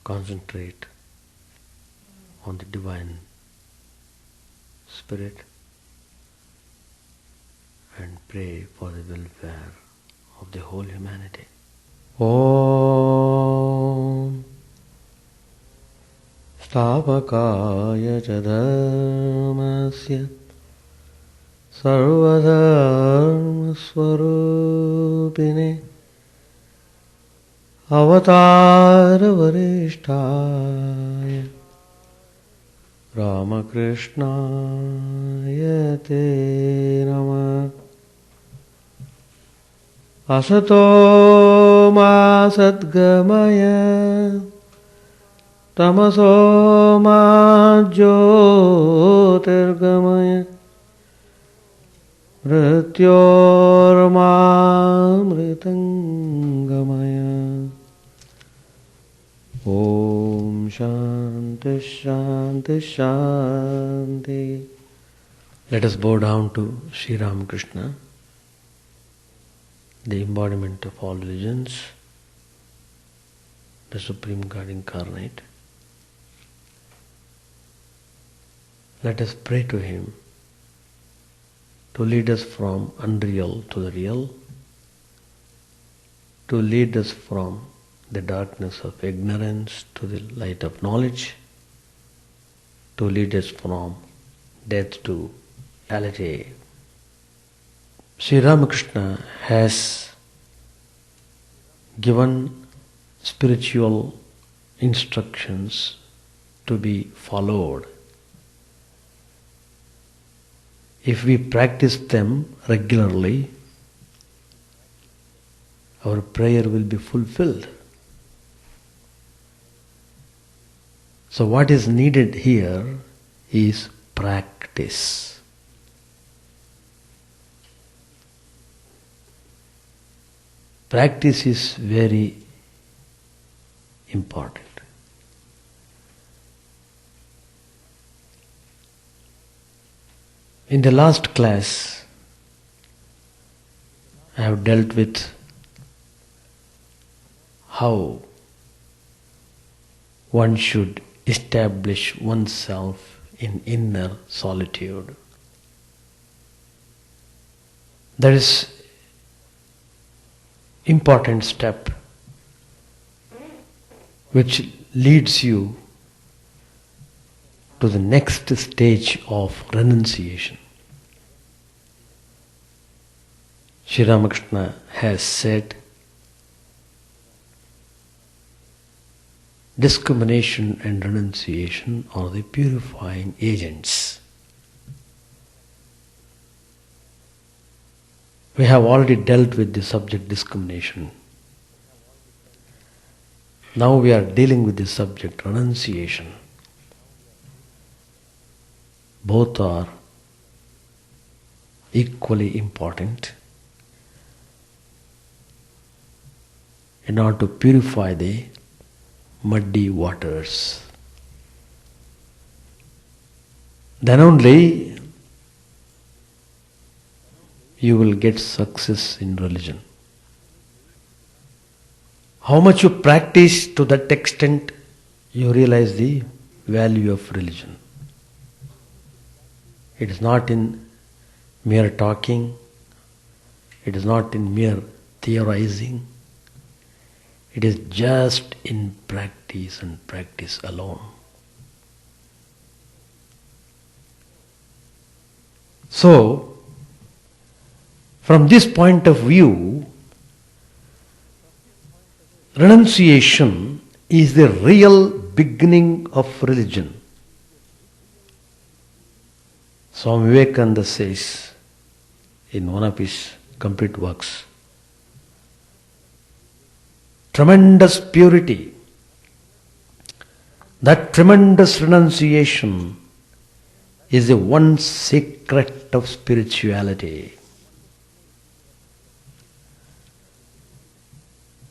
concentrate on the Divine Spirit and pray for the welfare of the whole humanity. Om Stavakaya Chadharmasya Sarvadharma Swarupine Avatara Varishtaya Ramakrishna Te Namah Asato Ma Sadgamaya Tamaso Ma Jyotirgamaya Mrityorma Mritangamaya. Om Shanti Shanti Shanti. Let us bow down to Sri Ramakrishna, the embodiment of all religions, the Supreme God incarnate. Let us pray to Him to lead us from unreal to the real, to lead us from the darkness of ignorance to the light of knowledge, to lead us from death to reality. Sri Ramakrishna has given spiritual instructions to be followed. If we practice them regularly, our prayer will be fulfilled. So what is needed here is practice. Practice is very important. In the last class, I have dealt with how one should establish oneself in inner solitude. That is important step which leads you to the next stage of renunciation. Sri Ramakrishna has said, discrimination and renunciation are the purifying agents. We have already dealt with the subject discrimination. Now we are dealing with the subject renunciation. Both are equally important in order to purify the muddy waters. Then only you will get success in religion. How much you practice, to that extent you realize the value of religion. It is not in mere talking, it is not in mere theorizing, it is just in practice and practice alone. So, from this point of view, renunciation is the real beginning of religion. Swami Vivekananda says in one of his complete works, tremendous purity, that tremendous renunciation is the one secret of spirituality.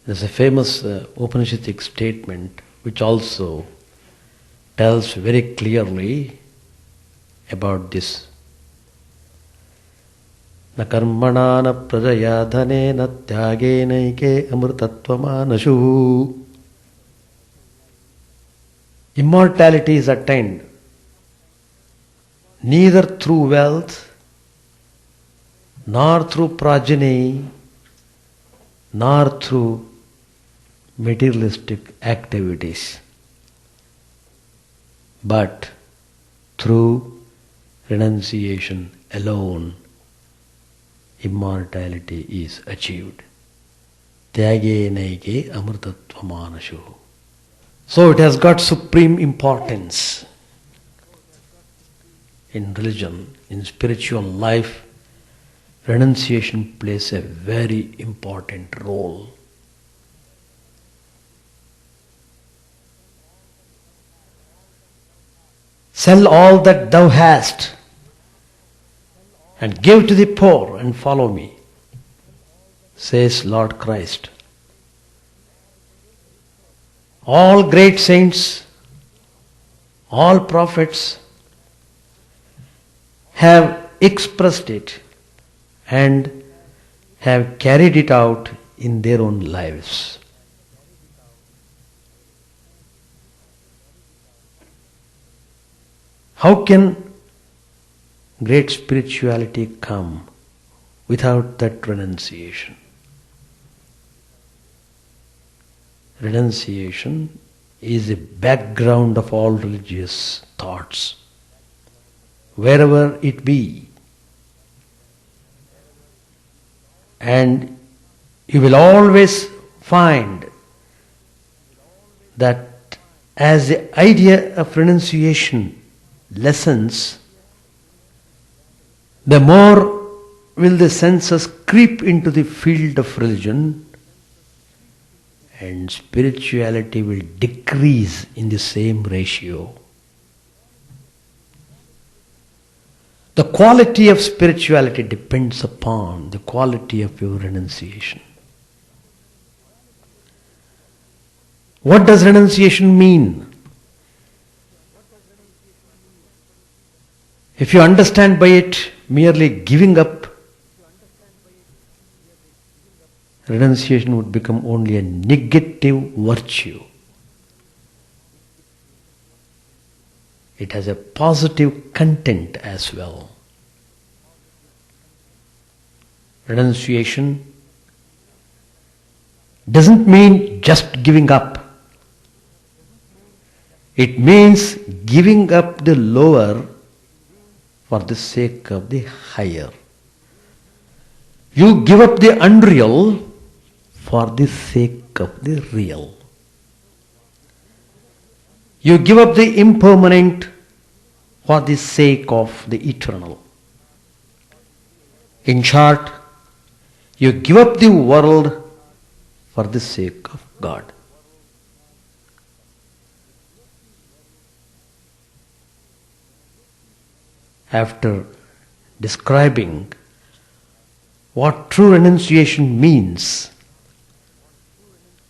There's a famous Upanishadic statement which also tells very clearly about this. Na karmana na prajaya dhane na tyage naike amrtatvamanashu. Immortality is attained neither through wealth, nor through progeny, nor through materialistic activities, but through renunciation alone immortality is achieved. Tyage naige amrtatva manashu. So it has got supreme importance in religion, in spiritual life. Renunciation plays a very important role. Sell all that thou hast and give to the poor and follow me, says Lord Christ. All great saints, all prophets have expressed it and have carried it out in their own lives. How can great spirituality come without that renunciation? Renunciation is the background of all religious thoughts, wherever it be. And you will always find that as the idea of renunciation lessens, the more will the senses creep into the field of religion, and spirituality will decrease in the same ratio. The quality of spirituality depends upon the quality of your renunciation. What does renunciation mean? If you understand by it merely giving up, renunciation would become only a negative virtue. It has a positive content as well. Renunciation doesn't mean just giving up. It means giving up the lower for the sake of the higher. You give up the unreal for the sake of the real. You give up the impermanent for the sake of the eternal. In short, you give up the world for the sake of God. After describing what true renunciation means,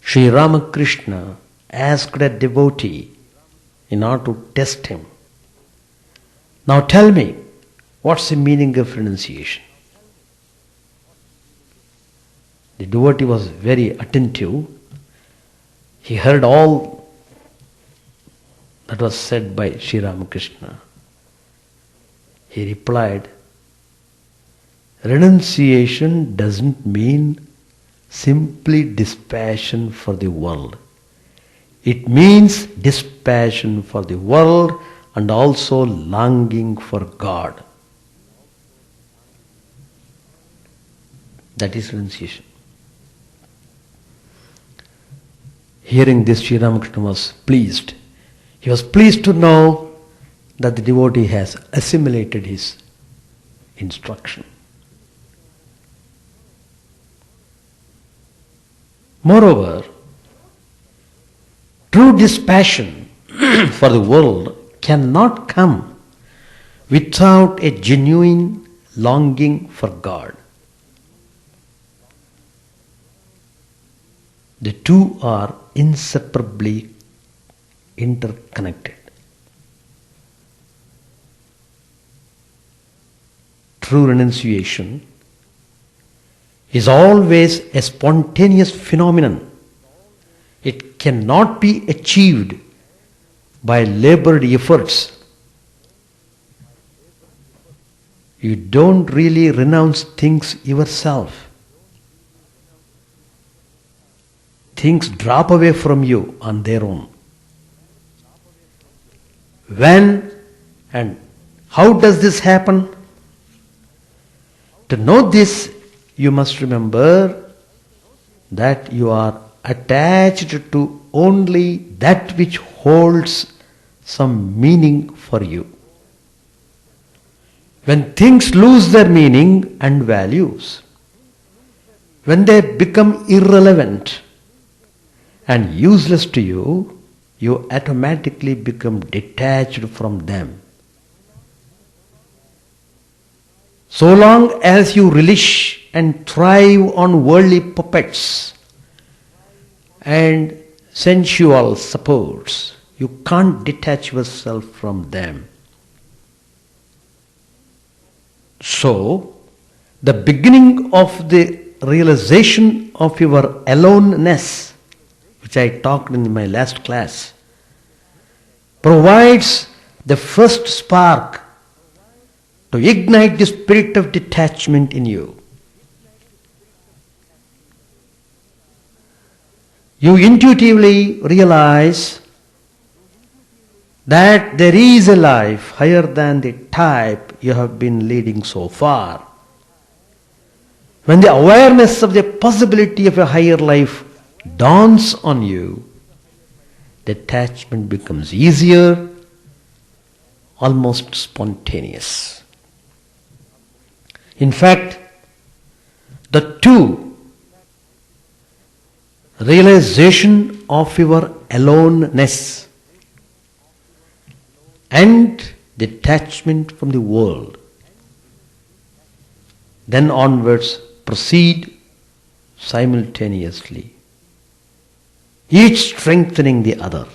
Sri Ramakrishna asked a devotee in order to test him, "Now tell me, what's the meaning of renunciation?" The devotee was very attentive. He heard all that was said by Sri Ramakrishna. He replied, "Renunciation doesn't mean simply dispassion for the world. It means dispassion for the world and also longing for God." That is renunciation. Hearing this, Sri Ramakrishna was pleased. He was pleased to know that the devotee has assimilated his instruction. Moreover, true dispassion for the world cannot come without a genuine longing for God. The two are inseparably interconnected. True renunciation is always a spontaneous phenomenon. It cannot be achieved by labored efforts, you don't really renounce things yourself. Things drop away from you on their own. When and how does this happen? To know this, you must remember that you are attached to only that which holds some meaning for you. When things lose their meaning and values, when they become irrelevant and useless to you, you automatically become detached from them. So long as you relish and thrive on worldly puppets and sensual supports, you can't detach yourself from them. So, the beginning of the realization of your aloneness, which I talked in my last class, provides the first spark to ignite the spirit of detachment in you. You intuitively realize that there is a life higher than the type you have been leading so far. When the awareness of the possibility of a higher life dawns on you, detachment becomes easier, almost spontaneous. In fact, the two, realization of your aloneness and detachment from the world, then onwards proceed simultaneously, each strengthening the other.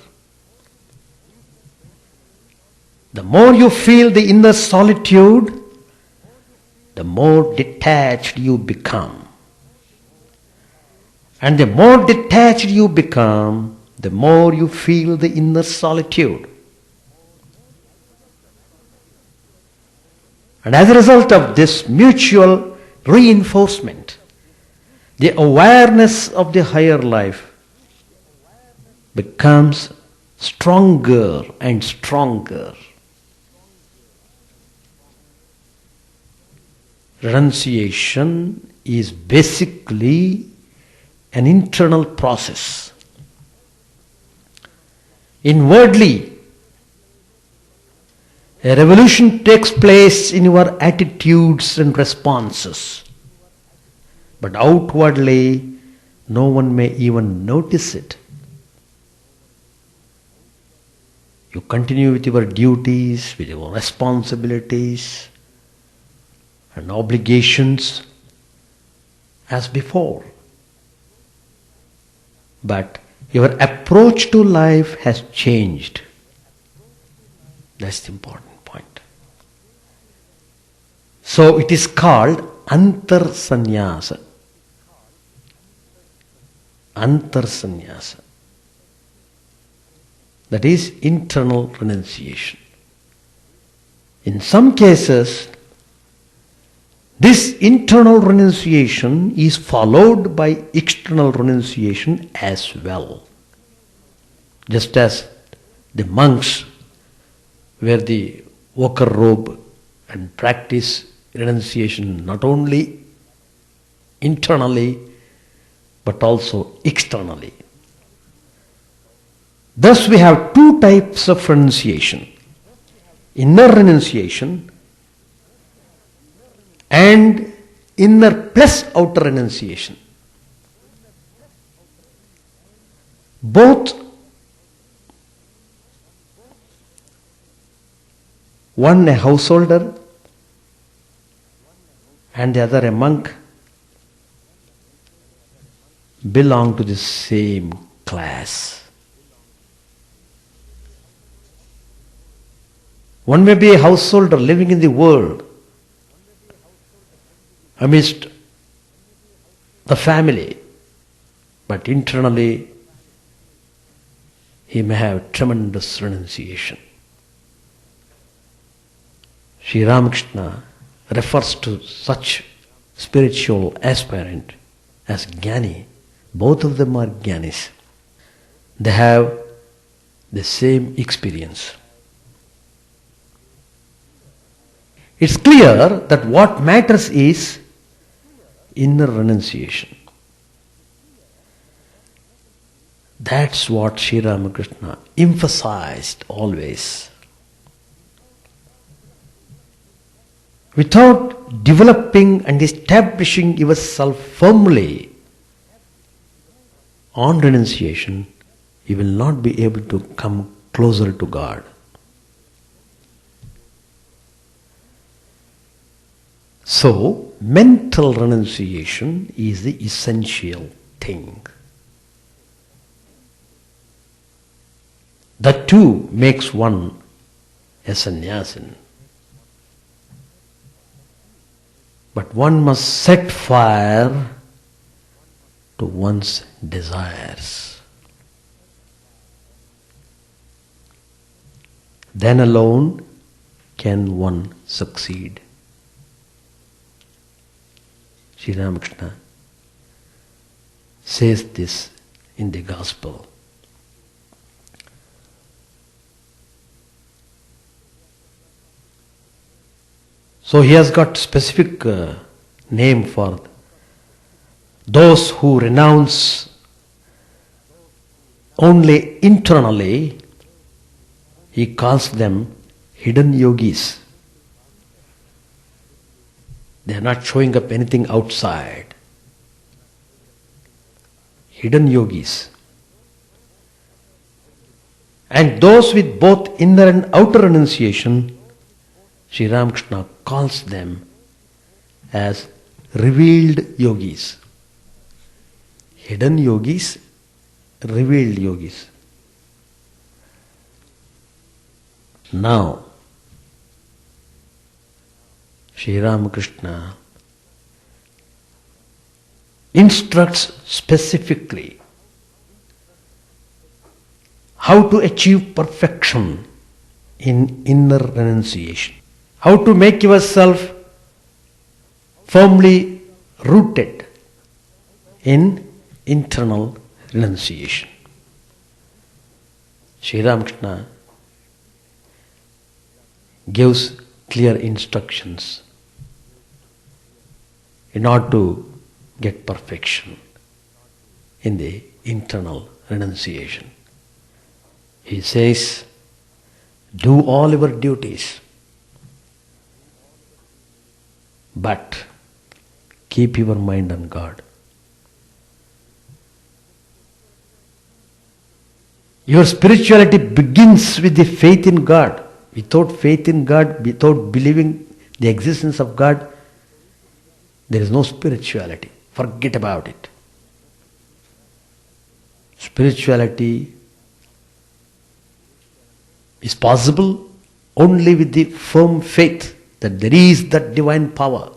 The more you feel the inner solitude, the more detached you become. And the more detached you become, the more you feel the inner solitude. And as a result of this mutual reinforcement, the awareness of the higher life becomes stronger and stronger. Renunciation is basically an internal process. Inwardly, a revolution takes place in your attitudes and responses. But outwardly, no one may even notice it. You continue with your duties, with your responsibilities and obligations as before. But your approach to life has changed. That's the important point. So it is called Antarsannyasa. Antarsannyasa. That is internal renunciation. In some cases, this internal renunciation is followed by external renunciation as well. Just as the monks wear the ochre robe and practice renunciation not only internally but also externally. Thus we have two types of renunciation: inner renunciation and inner plus outer renunciation. Both, one a householder and the other a monk, belong to the same class. One may be a householder living in the world amidst the family, but internally he may have tremendous renunciation. Sri Ramakrishna refers to such spiritual aspirant as Jnani. Both of them are Jnanis. They have the same experience. It's clear that what matters is inner renunciation. That's what Sri Ramakrishna emphasized always. Without developing and establishing yourself firmly on renunciation, you will not be able to come closer to God. So, mental renunciation is the essential thing. That too makes one a sannyasin. But one must set fire to one's desires. Then alone can one succeed. Sri Ramakrishna says this in the Gospel. So he has got specific name for those who renounce only internally. He calls them hidden yogis. They are not showing up anything outside. Hidden yogis. And those with both inner and outer renunciation, Sri Ramakrishna calls them as revealed yogis. Hidden yogis, revealed yogis. Now, Sri Ramakrishna instructs specifically how to achieve perfection in inner renunciation. How to make yourself firmly rooted in internal renunciation. Sri Ramakrishna gives clear instructions in order to get perfection in the internal renunciation. He says, do all your duties, but keep your mind on God. Your spirituality begins with the faith in God. Without faith in God, without believing the existence of God, there is no spirituality. Forget about it. Spirituality is possible only with the firm faith that there is that divine power,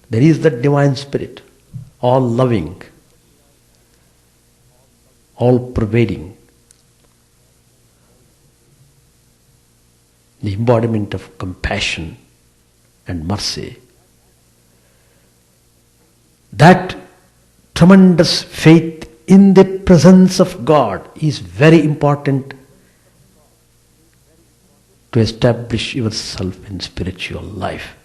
there is that divine spirit, all loving, all pervading, the embodiment of compassion and mercy. That tremendous faith in the presence of God is very important to establish yourself in spiritual life.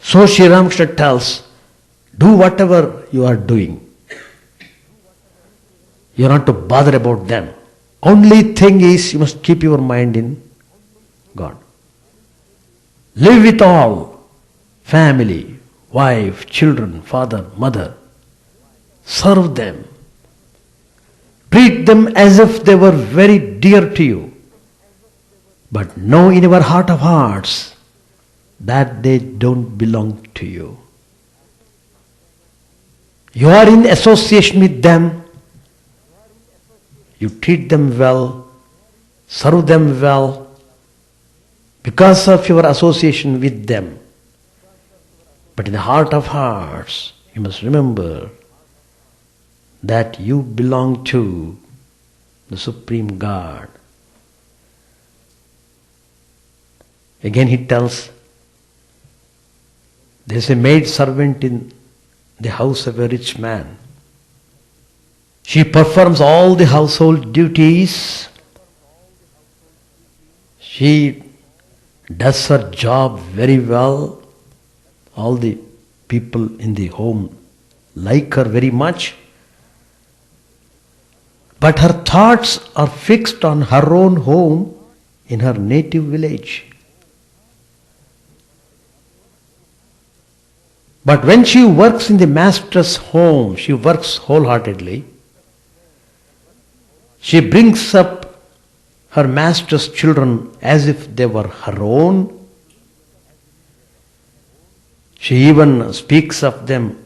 So Sri Ramakrishna tells, do whatever you are doing. You are not to bother about them. Only thing is you must keep your mind in God. Live with all, family, wife, children, father, mother. Serve them. Treat them as if they were very dear to you. But know in your heart of hearts that they don't belong to you. You are in association with them. You treat them well, serve them well, because of your association with them. But in the heart of hearts, you must remember that you belong to the Supreme God. Again he tells, there is a maid servant in the house of a rich man. She performs all the household duties. She does her job very well. All the people in the home like her very much. But her thoughts are fixed on her own home in her native village. But when she works in the master's home, she works wholeheartedly. She brings up her master's children as if they were her own. She even speaks of them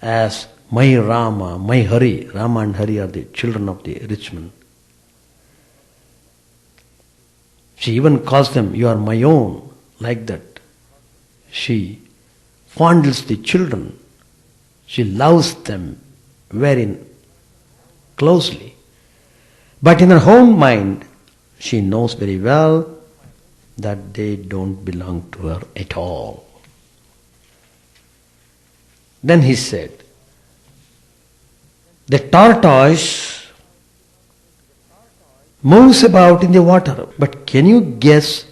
as my Rama, my Hari. Rama and Hari are the children of the rich man. She even calls them, you are my own, like that. She fondles the children. She loves them very closely. But in her own mind, she knows very well that they don't belong to her at all. Then he said, the tortoise moves about in the water, but can you guess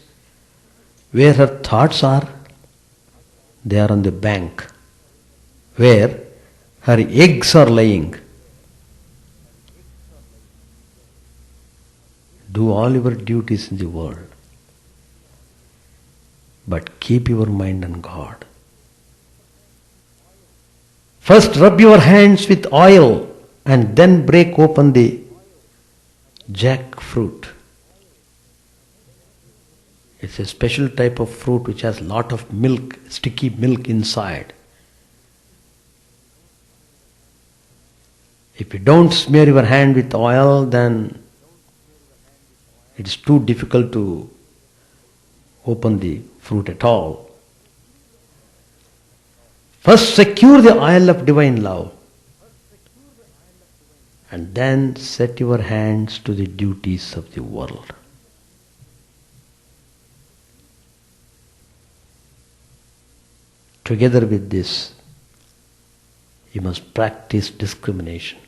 where her thoughts are? They are on the bank, where her eggs are laying. Do all your duties in the world, but keep your mind on God. First rub your hands with oil and then break open the jackfruit. It's a special type of fruit which has lot of milk, sticky milk inside. If you don't smear your hand with oil, then it's too difficult to open the fruit at all. First secure the oil of divine love, and then set your hands to the duties of the world. Together with this, you must practice discrimination.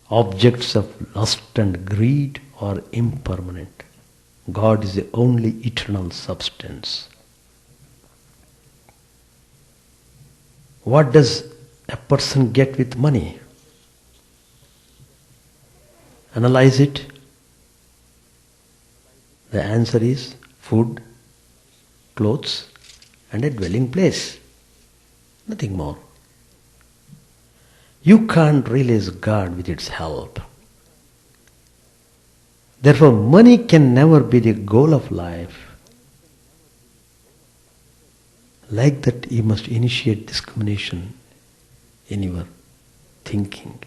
Objects of lust and greed are impermanent. God is the only eternal substance. What does a person get with money? Analyze it. The answer is food, clothes, and a dwelling place. Nothing more. You can't realize God with its help. Therefore, money can never be the goal of life. Like that, you must initiate discrimination in your thinking.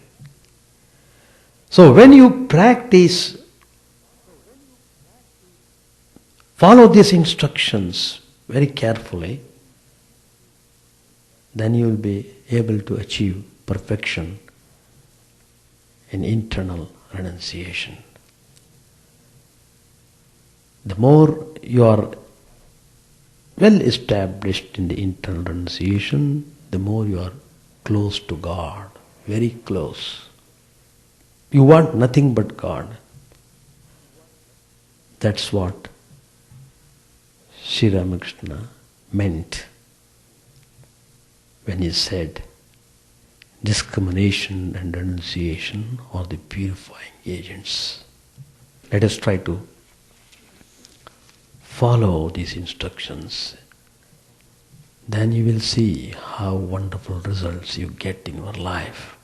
So when you practice, follow these instructions very carefully, then you will be able to achieve perfection in internal renunciation. The more you are well established in the internal renunciation, the more you are close to God, very close. You want nothing but God. That's what Sri Ramakrishna meant when he said, discrimination and renunciation are the purifying agents. Let us try to follow these instructions. Then you will see how wonderful results you get in your life.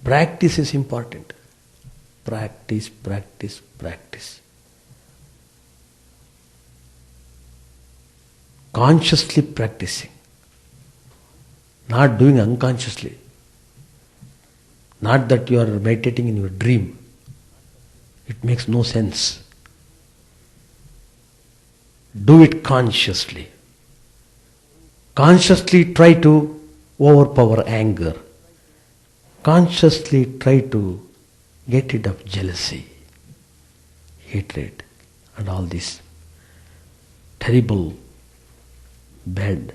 Practice is important. Practice, practice, practice. Consciously practicing. Not doing unconsciously. Not that you are meditating in your dream. It makes no sense. Do it consciously. Consciously try to overpower anger. Consciously try to get rid of jealousy, hatred, and all these terrible, bad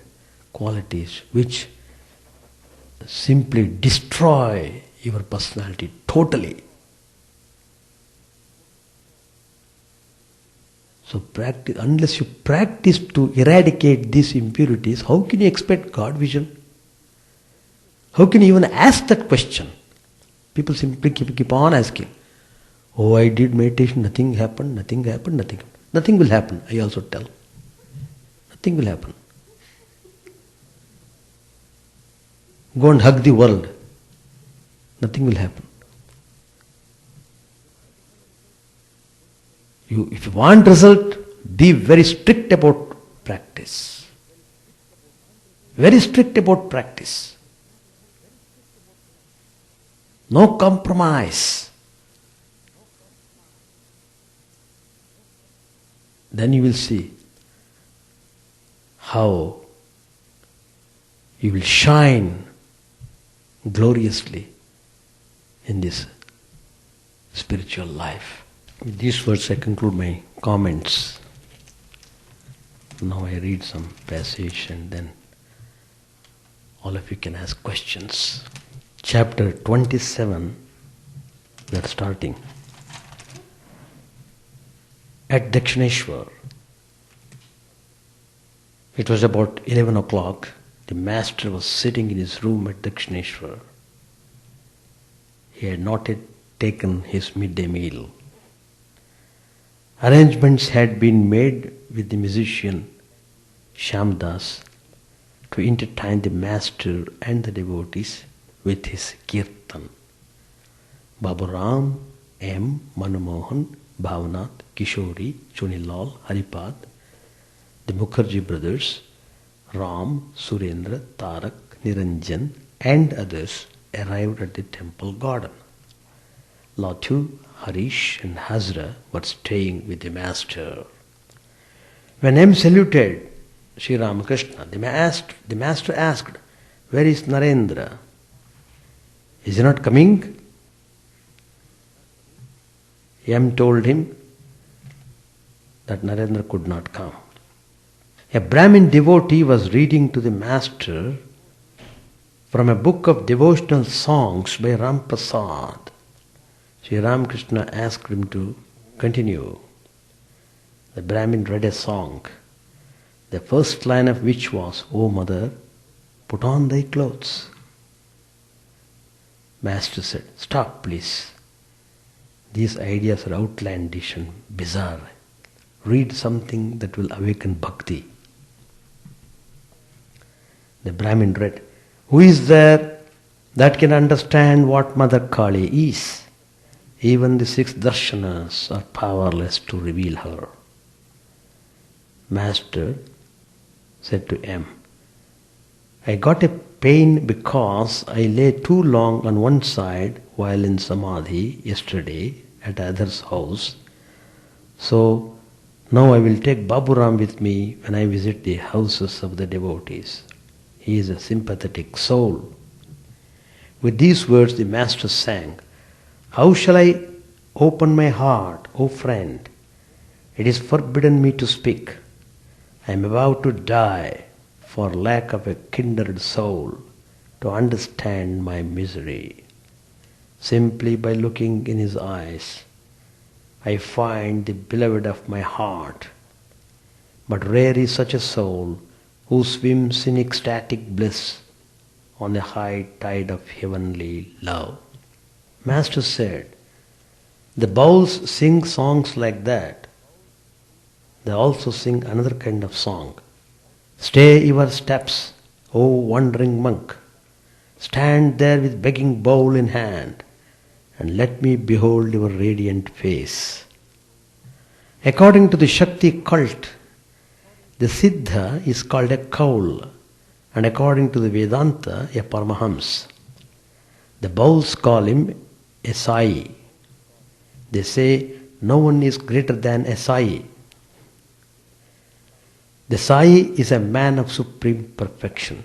qualities which simply destroy your personality totally. So practice, unless you practice to eradicate these impurities, how can you expect God vision? How can you even ask that question? People simply keep on asking. Oh, I did meditation, nothing happened, nothing happened, nothing happened. Nothing will happen, I also tell. Nothing will happen. Go and hug the world. Nothing will happen. If you want result, be very strict about practice. Very strict about practice. No compromise. Then you will see how you will shine gloriously in this spiritual life. With these words I conclude my comments. Now I read some passage and then all of you can ask questions. Chapter 27, we are starting. At Dakshineshwar, it was about 11 o'clock. The master was sitting in his room at Dakshineshwar. He had not yet taken his midday meal. Arrangements had been made with the musician Shyamdas to entertain the master and the devotees with his kirtan. Babu Ram, M. Manomohan, Bhavanath, Kishori, Chunilal, Haripad, the Mukherjee brothers, Ram, Surendra, Tarak, Niranjan and others arrived at the temple garden. Latu, Harish and Hazra were staying with the master. When M saluted Sri Ramakrishna, the master asked, "Where is Narendra? Is he not coming?" M told him that Narendra could not come. A Brahmin devotee was reading to the master from a book of devotional songs by Ram Prasad. Sri Ramakrishna asked him to continue. The Brahmin read a song, the first line of which was, "O mother, put on thy clothes." Master said, "Stop please. These ideas are outlandish and bizarre. Read something that will awaken bhakti." The Brahmin read, "Who is there that can understand what Mother Kali is? Even the 6 darshanas are powerless to reveal her." Master said to M, "I got a pain because I lay too long on one side while in samadhi yesterday at other's house. So now I will take Baburam with me when I visit the houses of the devotees. He is a sympathetic soul." With these words the master sang, "How shall I open my heart, O friend? It is forbidden me to speak. I am about to die for lack of a kindred soul to understand my misery. Simply by looking in his eyes, I find the beloved of my heart. But rare is such a soul who swims in ecstatic bliss on the high tide of heavenly love." Master said, the bowls sing songs like that. They also sing another kind of song. "Stay your steps, O wandering monk. Stand there with begging bowl in hand, and let me behold your radiant face." According to the Shakti cult, the Siddha is called a Kaul, and according to the Vedanta, a Paramahams. The bowls call him a Sai. They say no one is greater than a Sai. The Sai is a man of supreme perfection.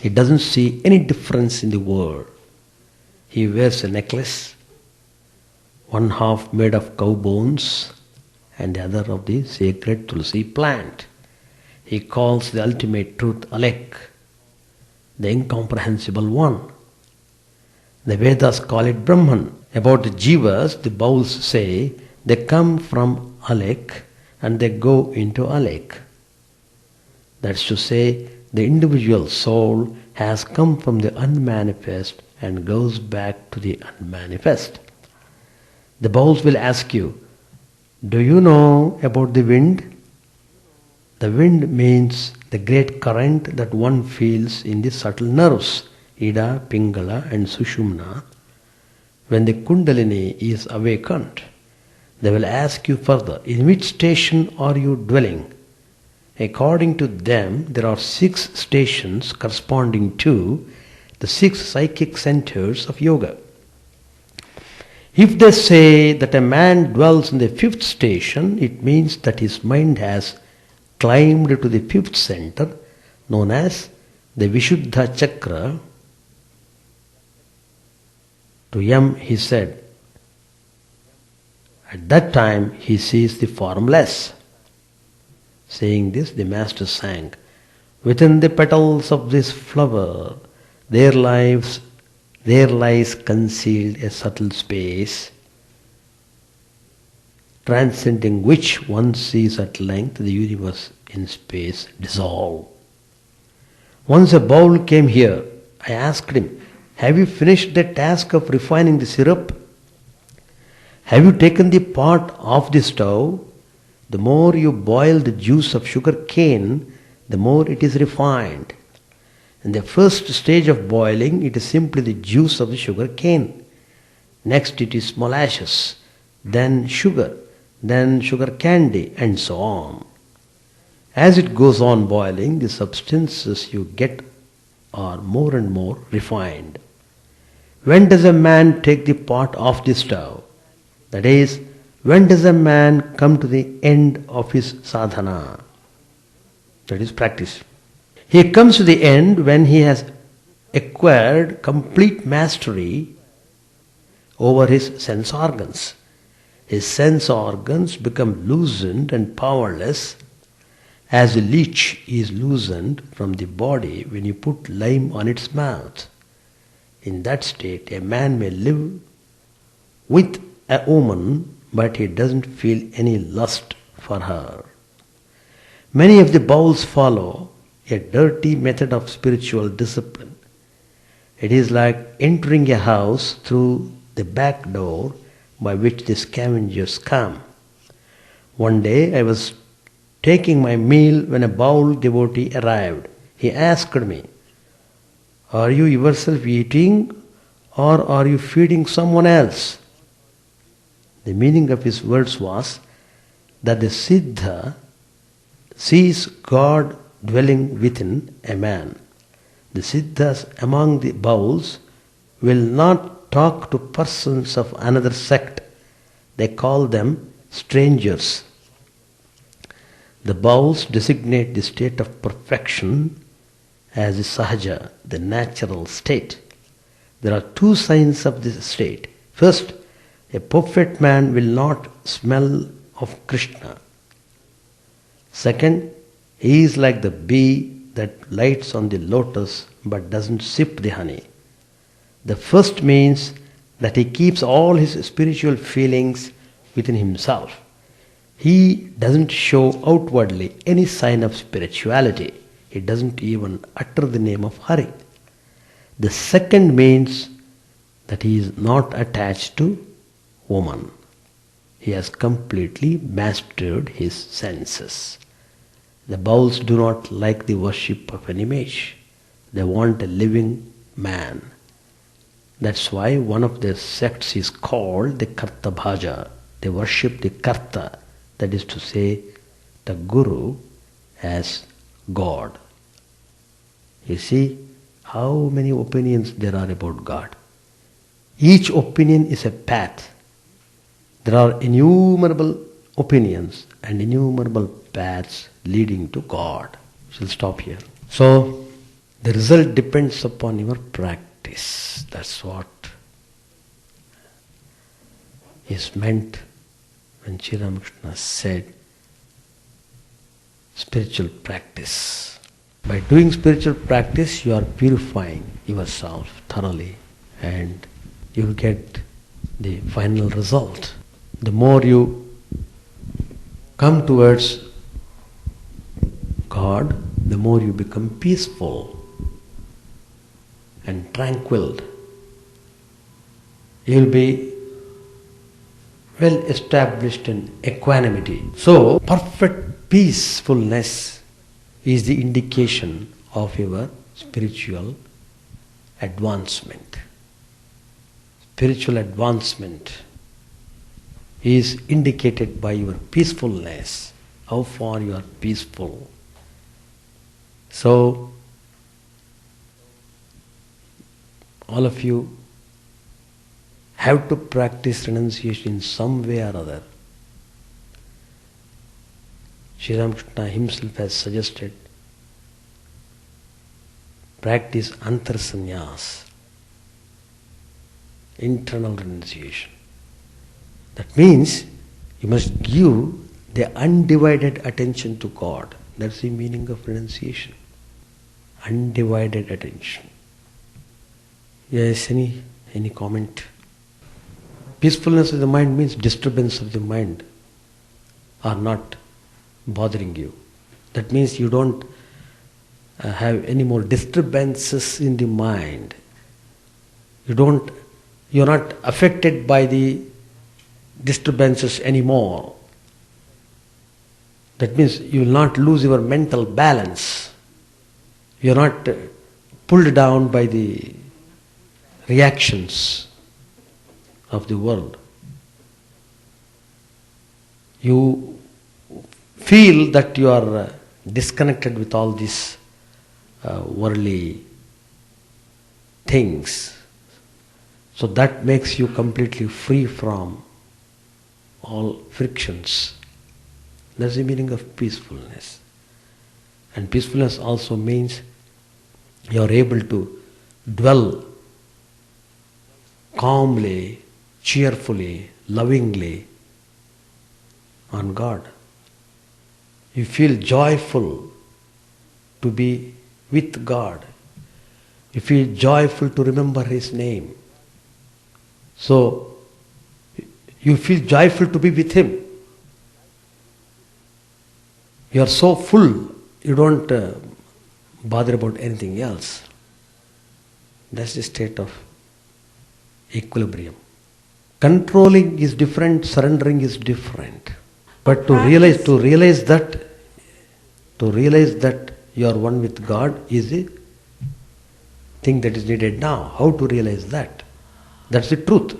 He doesn't see any difference in the world. He wears a necklace, one half made of cow bones and the other of the sacred tulsi plant. He calls the ultimate truth Alek, the incomprehensible one. The Vedas call it Brahman. About the Jivas, the bowls say they come from Alek and they go into Alek. That's to say, the individual soul has come from the unmanifest and goes back to the unmanifest. The bowls will ask you, do you know about the wind? The wind means the great current that one feels in the subtle nerves, Ida, Pingala and Sushumna. When the Kundalini is awakened, they will ask you further, in which station are you dwelling? According to them, there are 6 stations corresponding to the 6 psychic centers of yoga. If they say that a man dwells in the 5th station, it means that his mind has climbed to the 5th center, known as the Vishuddha Chakra. To Yam he said, at that time he sees the formless. Saying this, the master sang, within the petals of this flower, there lies concealed a subtle space, transcending which one sees at length the universe in space dissolve. Once a bowl came here. I asked him, have you finished the task of refining the syrup? Have you taken the pot off the stove? The more you boil the juice of sugar cane, the more it is refined. In the first stage of boiling, it is simply the juice of the sugar cane. Next it is molasses, then sugar candy, and so on. As it goes on boiling, the substances you get are more and more refined. When does a man take the pot off the stove? That is, when does a man come to the end of his sadhana? That is practice. He comes to the end when he has acquired complete mastery over his sense organs. His sense organs become loosened and powerless as a leech is loosened from the body when you put lime on its mouth. In that state, a man may live with a woman, but he doesn't feel any lust for her. Many of the bowls follow a dirty method of spiritual discipline. It is like entering a house through the back door by which the scavengers come. One day I was taking my meal when a bowl devotee arrived. He asked me, are you yourself eating or are you feeding someone else? The meaning of his words was that the Siddha sees God dwelling within a man. The Siddhas among the bowls will not talk to persons of another sect. They call them strangers. The bowls designate the state of perfection as the sahaja, the natural state. There are 2 signs of this state. First, a perfect man will not smell of Krishna. Second, he is like the bee that lights on the lotus but doesn't sip the honey. The first means that he keeps all his spiritual feelings within himself. He doesn't show outwardly any sign of spirituality. He doesn't even utter the name of Hari. The second means that he is not attached to woman. He has completely mastered his senses. The bowls do not like the worship of an image. They want a living man. That's why one of their sects is called the Karta Bhaja. They worship the Karta, that is to say, the Guru as God. You see how many opinions there are about God. Each opinion is a path. There are innumerable opinions and innumerable paths leading to God. We'll stop here. So, The result depends upon your practice. That's what is meant when Sri Ramakrishna said spiritual practice. By doing spiritual practice, you are purifying yourself thoroughly and you will get the final result. The more you come towards God, the more you become peaceful and tranquil. You will be well established in equanimity. So, perfect peacefulness is the indication of your spiritual advancement. Spiritual advancement is indicated by your peacefulness, how far you are peaceful. So, all of you have to practice renunciation in some way or other. Sri Ramakrishna himself has suggested practice Unperson, internal renunciation. That means you must give the undivided attention to God. That's the meaning of renunciation. Undivided attention. Yes, any comment? Peacefulness of the mind means disturbance of the mind are not bothering you. That means you don't have any more disturbances in the mind. You're not affected by the disturbances anymore. That means you will not lose your mental balance. You are not pulled down by the reactions of the world. You feel that you are disconnected with all these worldly things. So that makes you completely free from all frictions. That's the meaning of peacefulness. And peacefulness also means you are able to dwell calmly, cheerfully, lovingly on God. You feel joyful to be with God. You feel joyful to remember His name. So, you feel joyful to be with Him. You are so full, you don't bother about anything else. That's the state of equilibrium. Controlling is different, surrendering is different. But to realize that you are one with God is the thing that is needed now. How to realize that? That's the truth.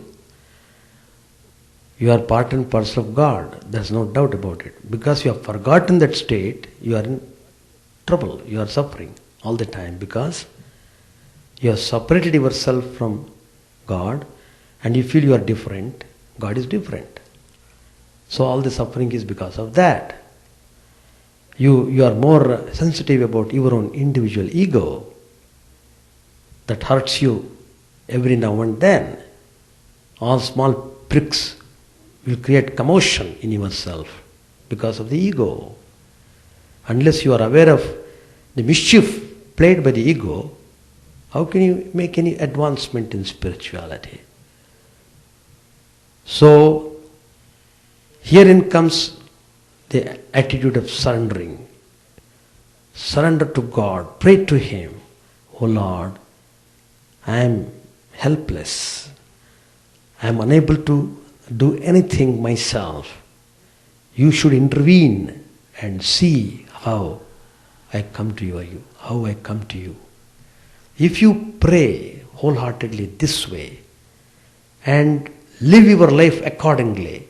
You are part and parcel of God. There's no doubt about it. Because you have forgotten that state, you are in trouble. You are suffering all the time because you have separated yourself from God and you feel you are different. God is different. So all the suffering is because of that. You are more sensitive about your own individual ego that hurts you every now and then. All small pricks will create commotion in yourself because of the ego. Unless you are aware of the mischief played by the ego, how can you make any advancement in spirituality? So, herein comes the attitude of surrendering. Surrender to God, pray to Him. Oh Lord, I am helpless. I am unable to do anything myself. You should intervene and see how I come to you, how I come to you. If you pray wholeheartedly this way and live your life accordingly,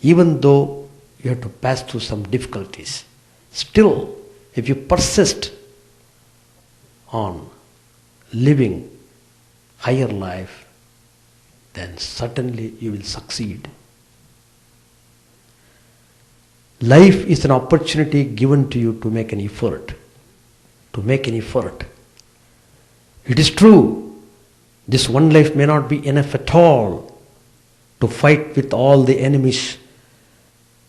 even though you have to pass through some difficulties, still, if you persist on living higher life, then certainly you will succeed. Life is an opportunity given to you to make an effort. To make an effort. It is true, this one life may not be enough at all to fight with all the enemies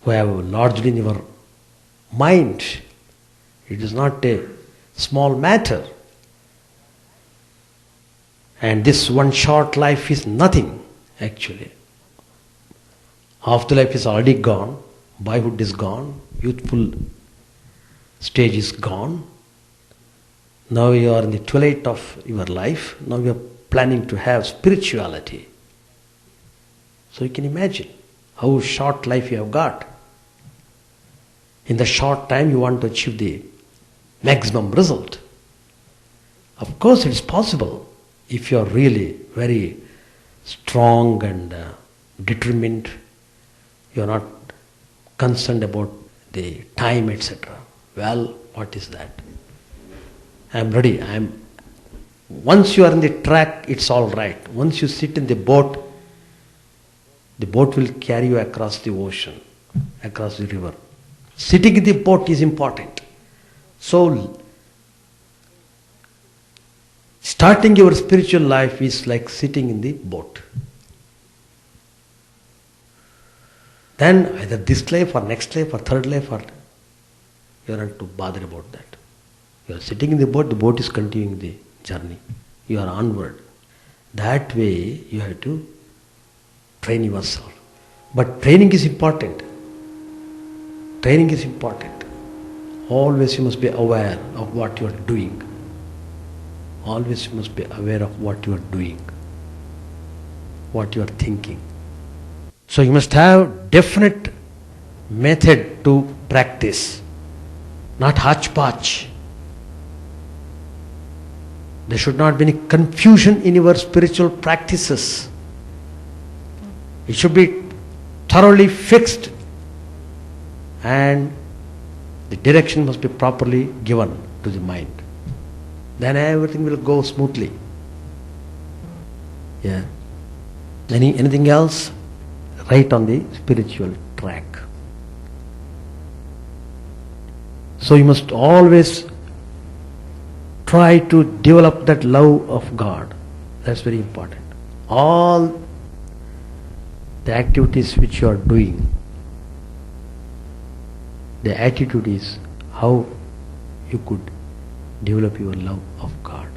who have lodged in your mind. It is not a small matter. And this one short life is nothing, actually. Afterlife is already gone, boyhood is gone, youthful stage is gone. Now you are in the twilight of your life. Now you are planning to have spirituality. So you can imagine how short life you have got. In the short time you want to achieve the maximum result. Of course it is possible if you are really very strong and determined. You are not concerned about the time, etc. Well, what is that? I am ready. Once you are in the track, it's all right. Once you sit in the boat will carry you across the ocean, across the river. Sitting in the boat is important. So, starting your spiritual life is like sitting in the boat. Then either this life or next life or third life, or you are not to bother about that. You are sitting in the boat is continuing the journey. You are onward. That way you have to train yourself. But training is important. Training is important. Always you must be aware of what you are doing. Always you must be aware of what you are doing, what you are thinking. So you must have definite method to practice, not hodgepodge. There should not be any confusion in your spiritual practices. It should be thoroughly fixed, and the direction must be properly given to the mind. Then everything will go smoothly. Yeah. Anything else? Right on the spiritual track. So you must always try to develop that love of God. That's very important. All the activities which you are doing, the attitude is how you could develop your love of God.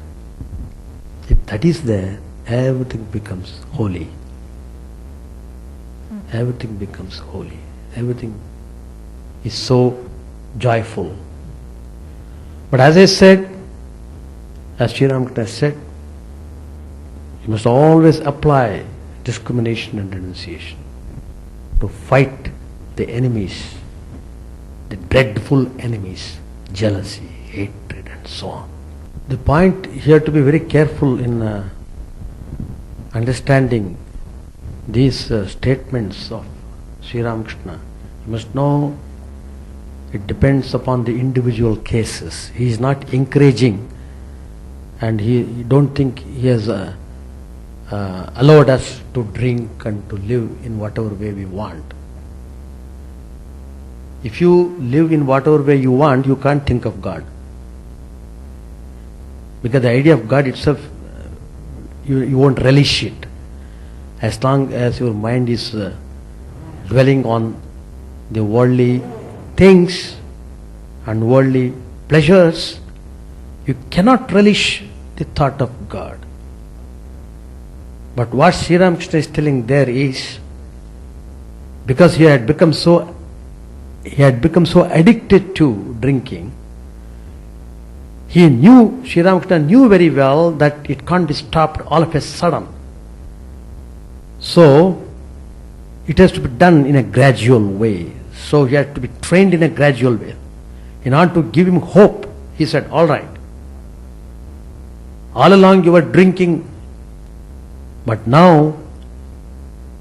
If that is there, everything becomes holy. Everything becomes holy. Everything is so joyful. But as I said, as Sri Ramakrishna said, you must always apply discrimination and renunciation to fight the enemies, the dreadful enemies, jealousy, hatred and so on. The point here to be very careful in understanding these statements of Sri Ramakrishna. You must know it depends upon the individual cases. He is not encouraging, and he don't think he has allowed us to drink and to live in whatever way we want. If you live in whatever way you want, you can't think of God. Because the idea of God itself, you won't relish it. As long as your mind is dwelling on the worldly things and worldly pleasures, you cannot relish the thought of God. But what Sri Ramakrishna is telling there is, because he had become so addicted to drinking, Sri Ramakrishna knew very well that it can't be stopped all of a sudden. So, it has to be done in a gradual way. So, he had to be trained in a gradual way. In order to give him hope, he said, all right, all along you were drinking, but now,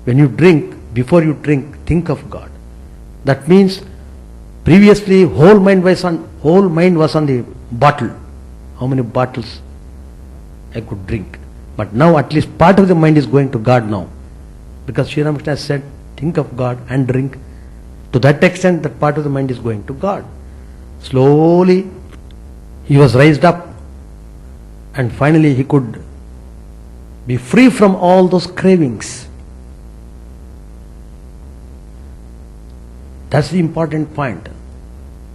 when you drink, before you drink, think of God. That means, previously, whole mind was on the bottle. How many bottles I could drink? But now at least part of the mind is going to God now. Because Sri Ramakrishna said, think of God and drink. To that extent, that part of the mind is going to God. Slowly, he was raised up And finally he could be free from all those cravings. That's the important point.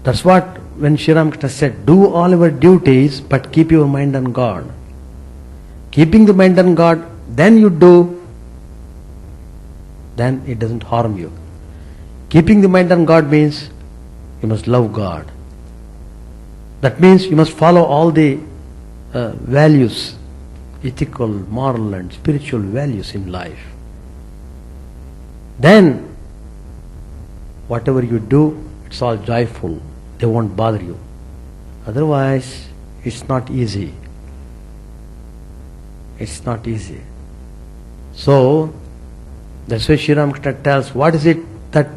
That's what when Sri Ramakrishna said, do all your duties but keep your mind on God. Keeping the mind on God, then you do, then it doesn't harm you. Keeping the mind on God means you must love God. That means you must follow all the values, ethical, moral and spiritual values in life. Then whatever you do, it's all joyful. They won't bother you. Otherwise, it's not easy. It's not easy. So, that's why Sri Ramakrishna tells, what is it that,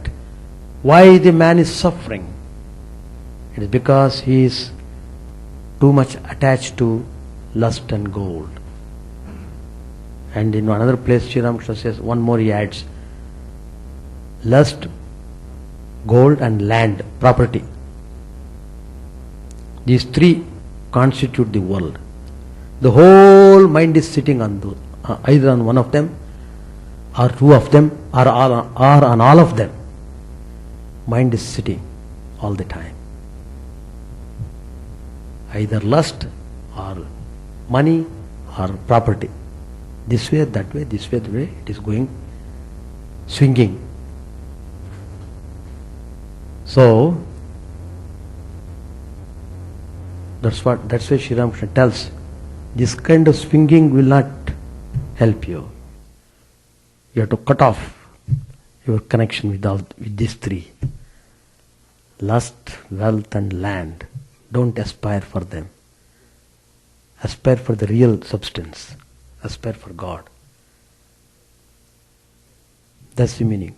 why the man is suffering? It is because he is too much attached to lust and gold. And in another place, Sri Ramakrishna says, one more he adds, lust, gold and land, property. These three constitute the world. The whole mind is sitting on either on one of them, or two of them, or on all of them. Mind is sitting all the time. Either lust or money or property. This way, that way, this way, that way, it is going, swinging. So, that's why Sri Ramakrishna tells, this kind of swinging will not help you. You have to cut off your connection with these three. Lust, wealth and land. Don't aspire for them. Aspire for the real substance. Aspire for God. That's the meaning.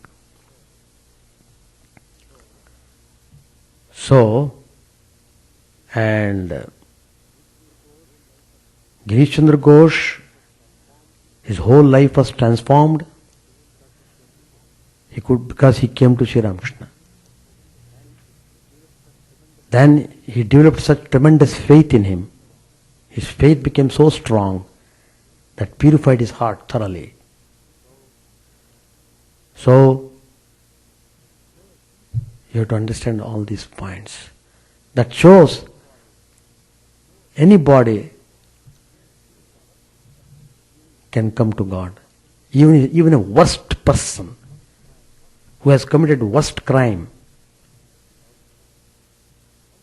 So, and Girish Chandra Ghosh, his whole life was transformed. Because he came to Sri Ramakrishna. Then he developed such tremendous faith in him. His faith became so strong that purified his heart thoroughly. So, you have to understand all these points. That shows anybody can come to God. Even a worst person who has committed worst crime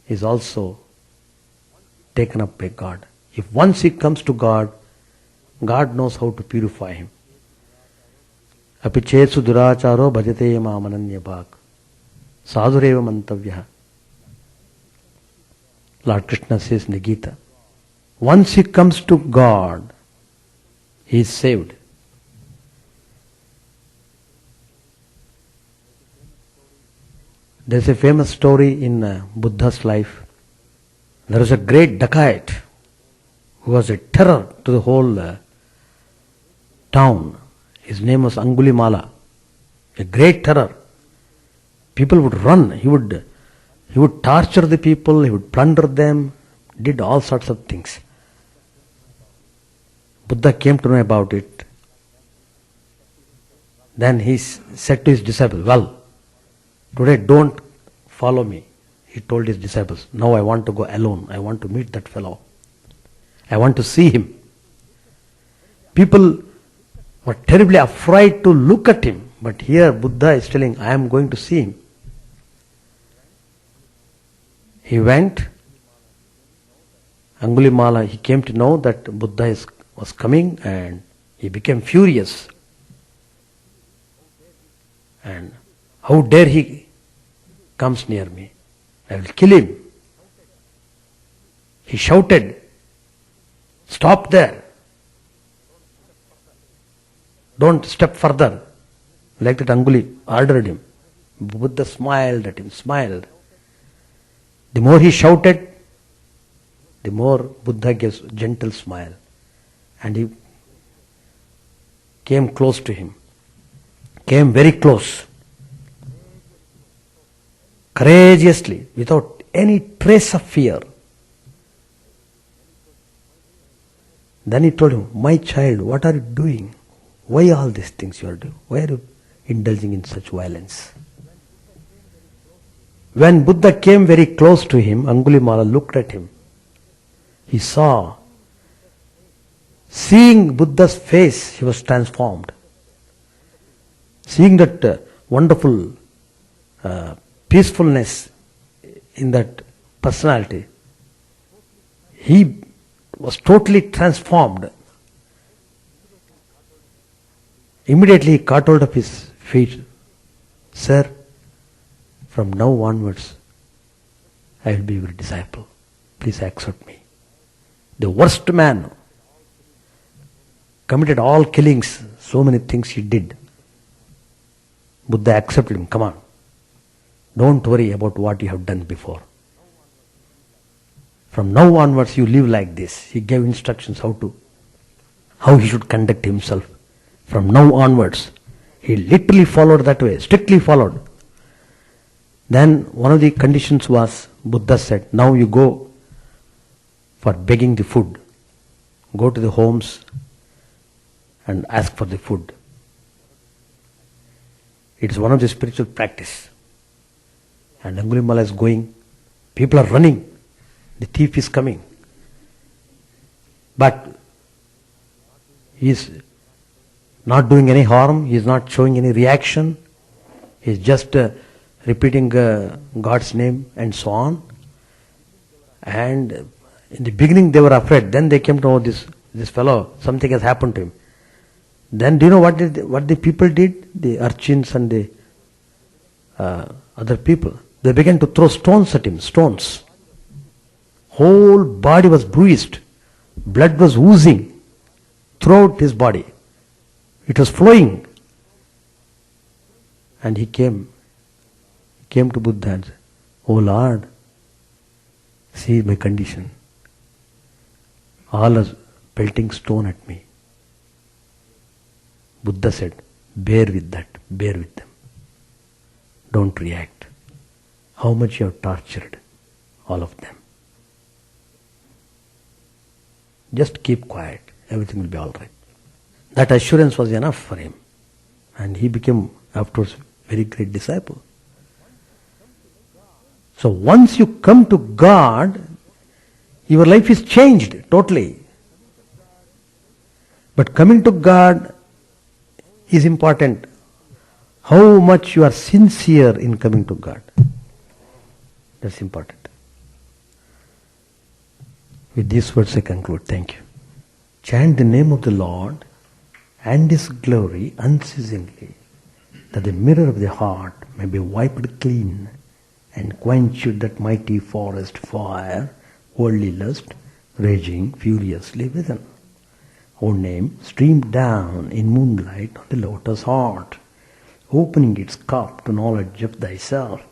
is also taken up by God. If once he comes to God, God knows how to purify him. Apichetsu duracharo bhajate mamananya bhak sadhureva mantavya. Lord Krishna says in the Gita, once he comes to God, he is saved. There is a famous story in Buddha's life. There was a great dacoit who was a terror to the whole town. His name was Angulimala. A great terror. People would run. He would torture the people. He would plunder them. Did all sorts of things. Buddha came to know about it. Then he said to his disciples, well, today don't follow me. He told his disciples, now I want to go alone. I want to meet that fellow. I want to see him. People were terribly afraid to look at him. But here Buddha is telling, I am going to see him. He went. Angulimala, he came to know that Buddha was coming and he became furious. And how dare he comes near me? I will kill him. He shouted, stop there. Don't step further. Like that Anguli ordered him. Buddha smiled at him, smiled. The more he shouted, the more Buddha gives a gentle smile. And he came close to him. Came very close. Courageously, without any trace of fear. Then he told him, my child, what are you doing? Why all these things you are doing? Why are you indulging in such violence? When Buddha came very close to him, Angulimala looked at him. He saw, seeing Buddha's face, he was transformed. Seeing that wonderful peacefulness in that personality, he was totally transformed. Immediately he caught hold of his feet. Sir, from now onwards, I will be your disciple. Please accept me. The worst man, committed all killings, so many things he did. Buddha accepted him. Come on. Don't worry about what you have done before. From now onwards you live like this. He gave instructions how he should conduct himself. From now onwards, he literally followed that way, strictly followed. Then one of the conditions was, Buddha said, now you go for begging the food. Go to the homes and ask for the food. It is one of the spiritual practice. And Angulimala is going, people are running, the thief is coming. But he is not doing any harm, he is not showing any reaction, he is just repeating God's name and so on. And in the beginning they were afraid, then they came to know this fellow, something has happened to him. Then do you know what the people did? The urchins and the other people. They began to throw stones at him, stones. Whole body was bruised. Blood was oozing throughout his body. It was flowing. And he came to Buddha and said, oh Lord, see my condition. All are pelting stone at me. Buddha said, bear with that, bear with them. Don't react. How much you have tortured all of them. Just keep quiet, everything will be all right. That assurance was enough for him. And he became afterwards very great disciple. So once you come to God, your life is changed totally. But coming to God is important. How much you are sincere in coming to God. That's important. With these words I conclude. Thank you. Chant the name of the Lord and His glory unceasingly, that the mirror of the heart may be wiped clean and quenched that mighty forest fire, worldly lust, raging furiously within. O name streamed down in moonlight on the lotus heart, opening its cup to knowledge of thyself,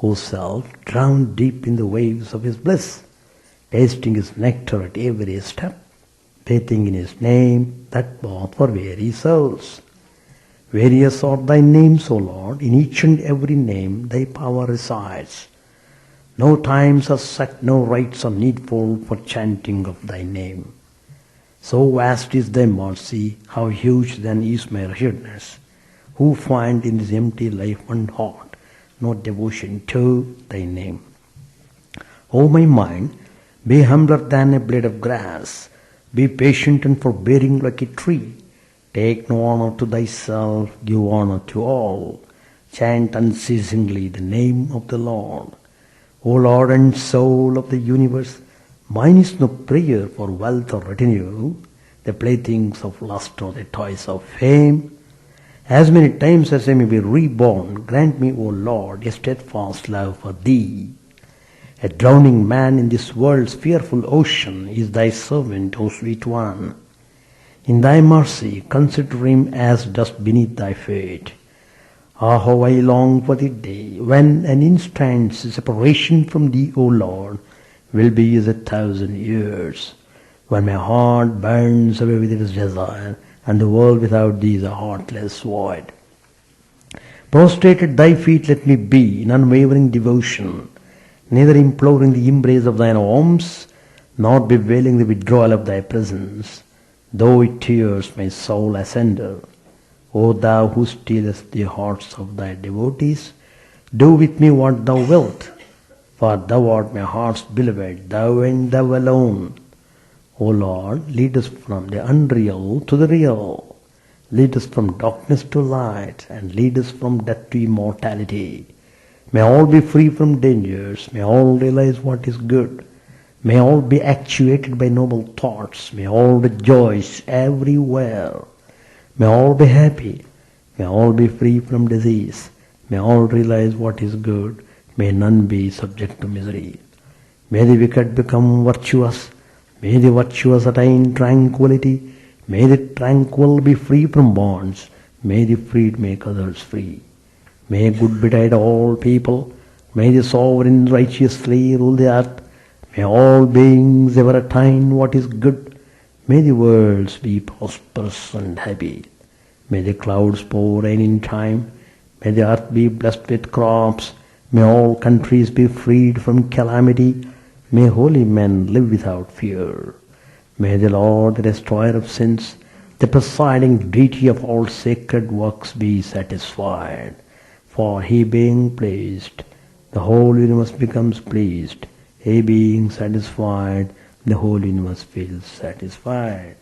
O self drowned deep in the waves of his bliss, tasting his nectar at every step, bathing in his name, that bath for weary souls. Various are thy names, O Lord, in each and every name thy power resides. No times are set, no rites are needful for chanting of thy name. So vast is thy mercy, how huge then is my wretchedness, who find in this empty life and heart no devotion to thy name. O my mind, be humbler than a blade of grass, be patient and forbearing like a tree. Take no honor to thyself, give honor to all. Chant unceasingly the name of the Lord. O Lord and soul of the universe, mine is no prayer for wealth or retinue, the playthings of lust or the toys of fame. As many times as I may be reborn, grant me, O Lord, a steadfast love for thee. A drowning man in this world's fearful ocean is thy servant, O sweet one. In thy mercy, consider him as dust beneath thy feet. Ah, how I long for the day when an instant's separation from thee, O Lord, will be as 1,000 years, when my heart burns away with its desire, and the world without thee is a heartless void. Prostrate at thy feet let me be in unwavering devotion, neither imploring the embrace of thine arms, nor bewailing the withdrawal of thy presence. though it tears my soul asunder. O thou who stealest the hearts of thy devotees, do with me what thou wilt, for thou art my heart's beloved, thou and thou alone. O Lord, lead us from the unreal to the real. Lead us from darkness to light, and lead us from death to immortality. May all be free from dangers, may all realize what is good, may all be actuated by noble thoughts, may all rejoice everywhere, may all be happy, may all be free from disease, may all realize what is good, may none be subject to misery. May the wicked become virtuous, may the virtuous attain tranquility, may the tranquil be free from bonds, may the freed make others free. May good betide all people, may the sovereign righteously rule the earth, may all beings ever attain what is good, may the worlds be prosperous and happy, may the clouds pour rain in time, may the earth be blessed with crops, may all countries be freed from calamity, may holy men live without fear. May the Lord, the destroyer of sins, the presiding deity of all sacred works, be satisfied. For he being pleased, the whole universe becomes pleased. He being satisfied, the whole universe feels satisfied.